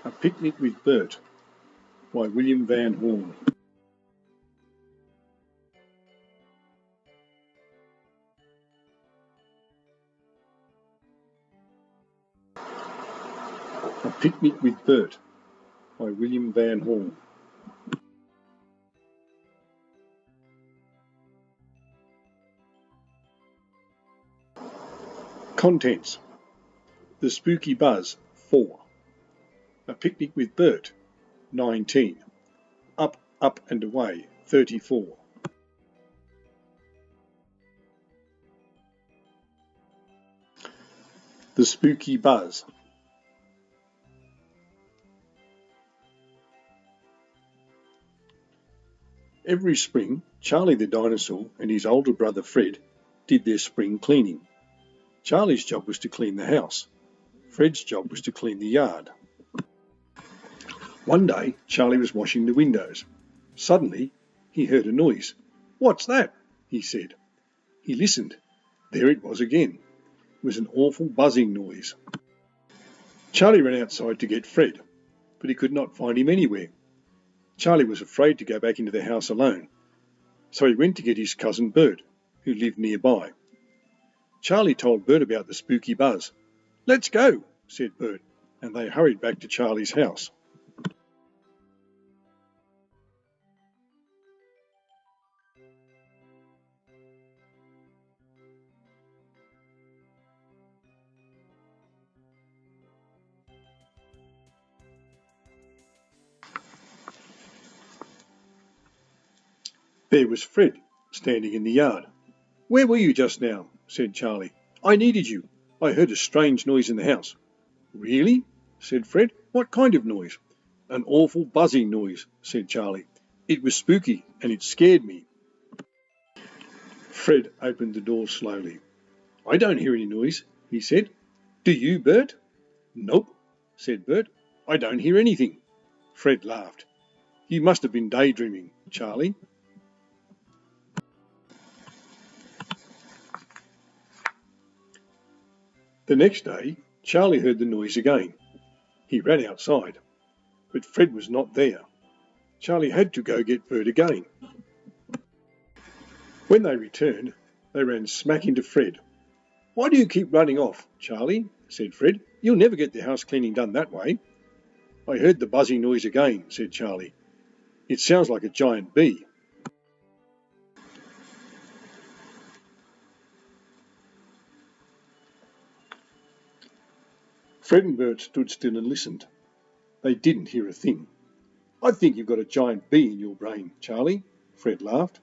A Picnic with Bert by William Van Horn. A Picnic with Bert by William Van Horn. Contents: The Spooky Buzz, 4. A Picnic with Bert, 19. Up, Up and Away, 34. The Spooky Buzz. Every spring, Charlie the dinosaur and his older brother Fred did their spring cleaning. Charlie's job was to clean the house. Fred's job was to clean the yard. One day, Charlie was washing the windows. Suddenly, he heard a noise. "What's that?" he said. He listened. There it was again. It was an awful buzzing noise. Charlie ran outside to get Fred, but he could not find him anywhere. Charlie was afraid to go back into the house alone, so he went to get his cousin Bert, who lived nearby. Charlie told Bert about the spooky buzz. "Let's go," said Bert, and they hurried back to Charlie's house. There was Fred, standing in the yard. "Where were you just now?" said Charlie. "I needed you. I heard a strange noise in the house." "Really?" said Fred. "What kind of noise?" "An awful buzzing noise," said Charlie. "It was spooky and it scared me." Fred opened the door slowly. "I don't hear any noise," he said. "Do you, Bert?" "Nope," said Bert. "I don't hear anything." Fred laughed. "You must have been daydreaming, Charlie." The next day, Charlie heard the noise again. He ran outside, but Fred was not there. Charlie had to go get Bert again. When they returned, they ran smack into Fred. "Why do you keep running off, Charlie?" said Fred. "You'll never get the house cleaning done that way." "I heard the buzzing noise again," said Charlie. "It sounds like a giant bee." Fred and Bert stood still and listened. They didn't hear a thing. "I think you've got a giant bee in your brain, Charlie," Fred laughed.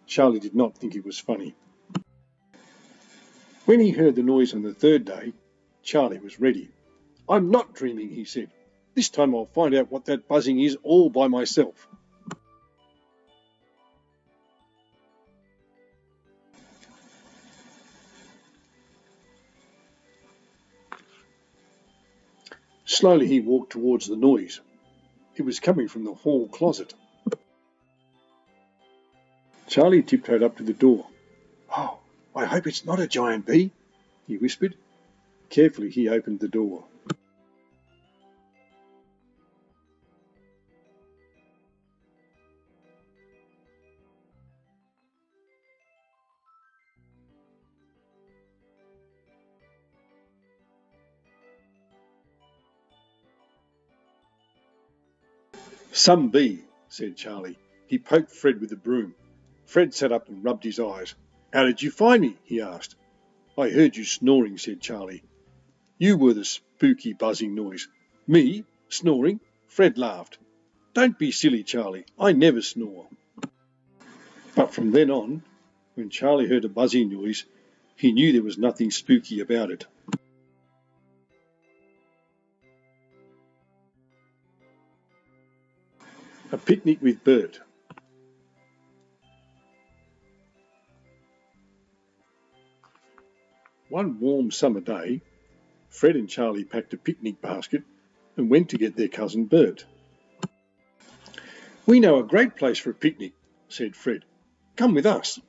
Charlie did not think it was funny. When he heard the noise on the third day, Charlie was ready. "I'm not dreaming," he said. "This time I'll find out what that buzzing is all by myself." Slowly he walked towards the noise. It was coming from the hall closet. Charlie tiptoed up to the door. "Oh, I hope it's not a giant bee," he whispered. Carefully he opened the door. "Some bee," said Charlie. He poked Fred with the broom. Fred sat up and rubbed his eyes. "How did you find me?" he asked. "I heard you snoring," said Charlie. "You were the spooky buzzing noise." "Me? Snoring?" Fred laughed. "Don't be silly, Charlie. I never snore." But from then on, when Charlie heard a buzzing noise, he knew there was nothing spooky about it. A Picnic with Bert. One warm summer day, Fred and Charlie packed a picnic basket and went to get their cousin Bert. "We know a great place for a picnic," said Fred. "Come with us."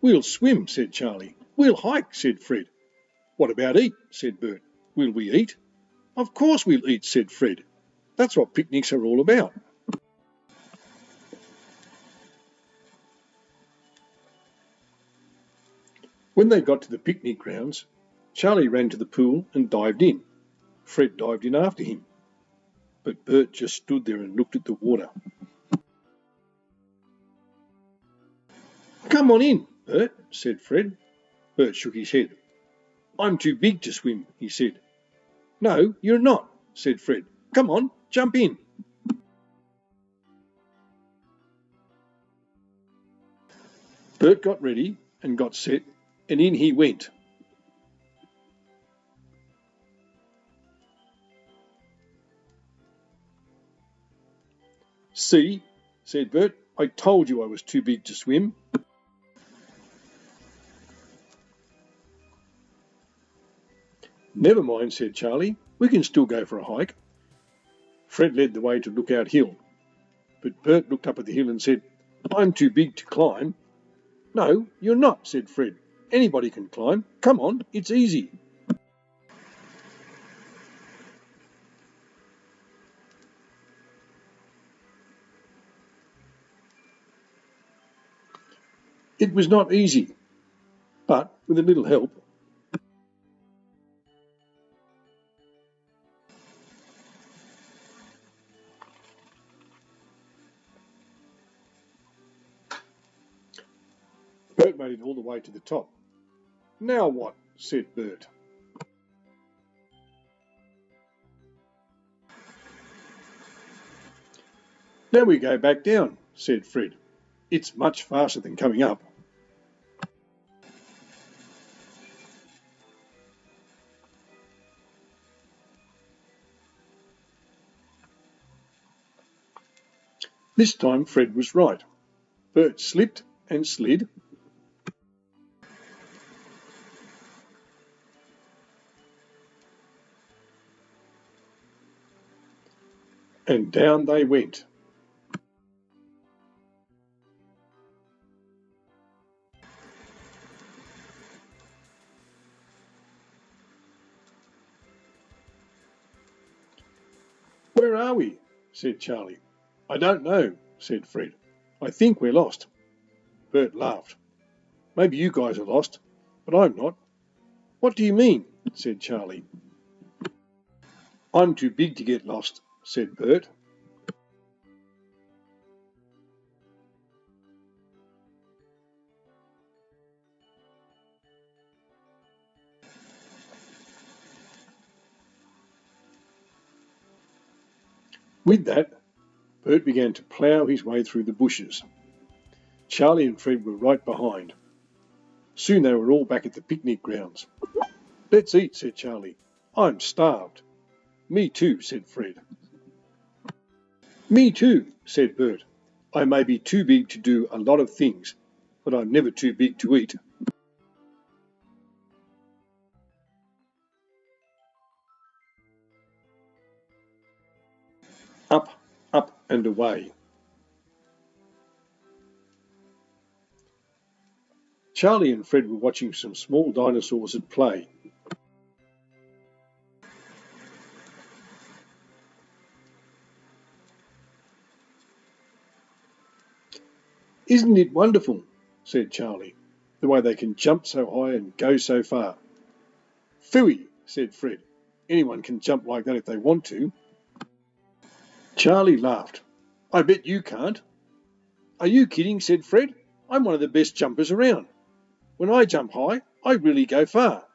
"We'll swim," said Charlie. "We'll hike," said Fred. "What about eat?" said Bert. "Will we eat?" "Of course we'll eat," said Fred. That's what picnics are all about. When they got to the picnic grounds, Charlie ran to the pool and dived in. Fred dived in after him, but Bert just stood there and looked at the water. "Come on in, Bert," said Fred. Bert shook his head. "I'm too big to swim," he said. "No, you're not," said Fred. "Come on, jump in." Bert got ready and got set, and in he went. "See," said Bert, "I told you I was too big to swim." "Never mind," said Charlie. "We can still go for a hike." Fred led the way to Lookout Hill, but Bert looked up at the hill and said, "I'm too big to climb." "No, you're not," said Fred. "Anybody can climb. Come on, it's easy." It was not easy, but with a little help. Bert made it all the way to the top. "Now what?" said Bert. "Now we go back down," said Fred. "It's much faster than coming up." This time Fred was right. Bert slipped and slid, and down they went. "Where are we?" said Charlie. "I don't know," said Fred. "I think we're lost." Bert laughed. "Maybe you guys are lost, but I'm not." "What do you mean?" said Charlie. "I'm too big to get lost," said Bert. With that, Bert began to plough his way through the bushes. Charlie and Fred were right behind. Soon they were all back at the picnic grounds. "Let's eat," said Charlie. "I'm starved." "Me too," said Fred. "Me too," said Bert. "I may be too big to do a lot of things, but I'm never too big to eat." Up, up and away. Charlie and Fred were watching some small dinosaurs at play. "Isn't it wonderful," said Charlie, "the way they can jump so high and go so far?" "Phooey," said Fred. "Anyone can jump like that if they want to." Charlie laughed. "I bet you can't." "Are you kidding?" said Fred. "I'm one of the best jumpers around. When I jump high, I really go far."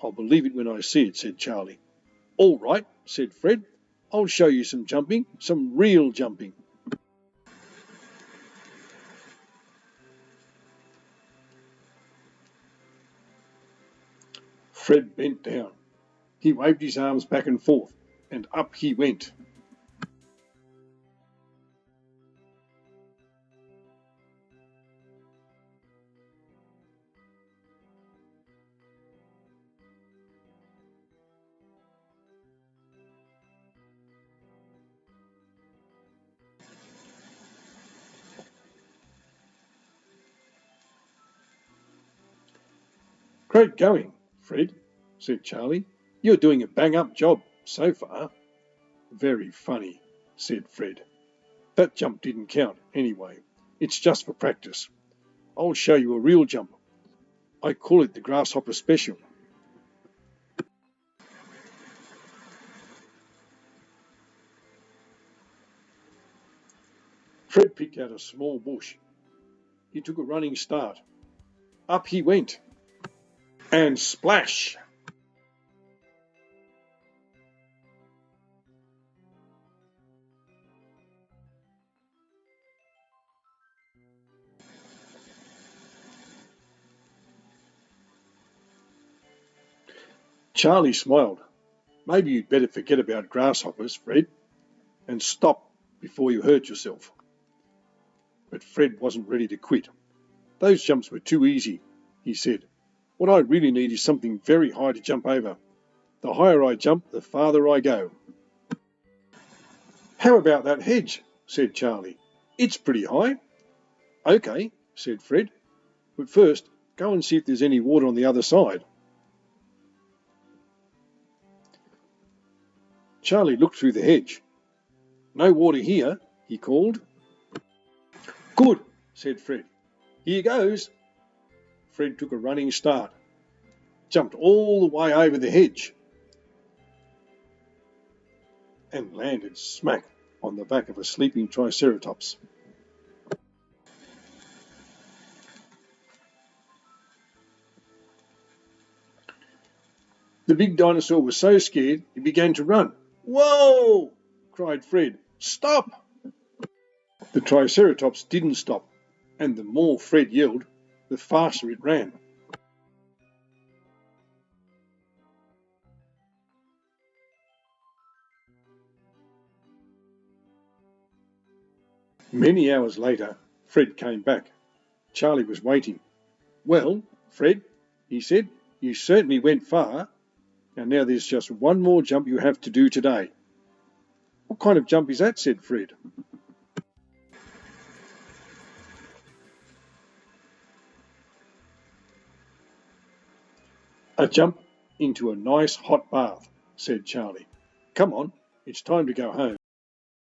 "I'll believe it when I see it," said Charlie. "All right," said Fred. "I'll show you some jumping, some real jumping." Fred bent down. He waved his arms back and forth, and up he went. "Great going, Fred," said Charlie. "You're doing a bang-up job so far." Very funny, said Fred. That jump didn't count anyway. It's just for practice. I'll show you a real jump. I call it the grasshopper special. Fred picked out a small bush. He took a running start. Up he went. And splash! Charlie smiled. Maybe you'd better forget about grasshoppers, Fred, and stop before you hurt yourself. But Fred wasn't ready to quit. Those jumps were too easy, he said. What I really need is something very high to jump over. The higher I jump, the farther I go. How about that hedge? Said Charlie. It's pretty high. OK, said Fred. But first, go and see if there's any water on the other side. Charlie looked through the hedge. No water here, he called. Good, said Fred. Here goes. Fred took a running start, jumped all the way over the hedge, and landed smack on the back of a sleeping triceratops. The big dinosaur was so scared he began to run. Whoa! Cried Fred. Stop! The triceratops didn't stop, and the more Fred yelled, the faster it ran. Many hours later, Fred came back. Charlie was waiting. Well, Fred, he said, you certainly went far. And now there's just one more jump you have to do today. What kind of jump is that? Said Fred. A jump into a nice hot bath, said Charlie. Come on, it's time to go home.